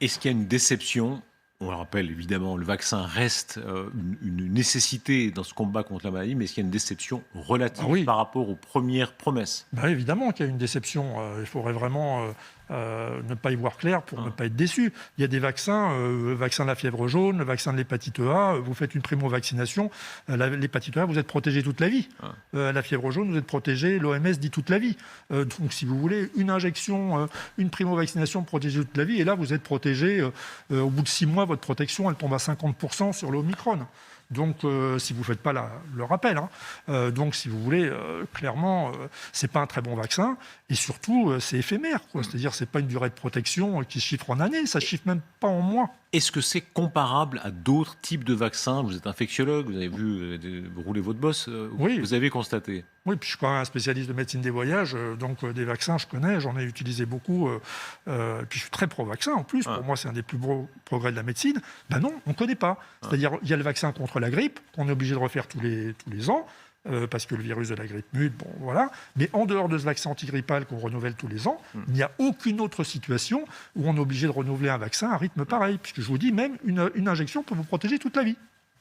Est-ce qu'il y a une déception? On le rappelle, évidemment, le vaccin reste une nécessité dans ce combat contre la maladie, mais est-ce qu'il y a une déception relative Oui. par rapport aux premières promesses? Évidemment qu'il y a une déception. Il faudrait vraiment ne pas y voir clair pour ne pas être déçu. Il y a des vaccins, le vaccin de la fièvre jaune, le vaccin de l'hépatite A, vous faites une primo-vaccination, l'hépatite A, vous êtes protégé toute la vie. La fièvre jaune, vous êtes protégé, l'OMS dit toute la vie. Donc si vous voulez, une injection, une primo-vaccination protégée toute la vie, et là vous êtes protégé, au bout de 6 mois, votre protection, elle tombe à 50% sur le Omicron. Donc, si vous ne faites pas le rappel, donc si vous voulez, clairement, c'est pas un très bon vaccin, et surtout, c'est éphémère, quoi. C'est-à-dire, c'est pas une durée de protection qui se chiffre en années, ça ne chiffre même pas en mois. Est-ce que c'est comparable à d'autres types de vaccins? Vous êtes infectiologue, vous avez vu rouler votre bosse, Oui. Vous avez constaté? Oui, puis je suis quand même un spécialiste de médecine des voyages, donc des vaccins, je connais, j'en ai utilisé beaucoup, puis je suis très pro-vaccin en plus, pour moi c'est un des plus gros progrès de la médecine. Ben non, on ne connaît pas. C'est-à-dire, il y a le vaccin contre la grippe, qu'on est obligé de refaire tous les ans, parce que le virus de la grippe mute, bon voilà. Mais en dehors de ce vaccin antigrippal qu'on renouvelle tous les ans, il n'y a aucune autre situation où on est obligé de renouveler un vaccin à rythme pareil, puisque je vous dis, même une injection peut vous protéger toute la vie.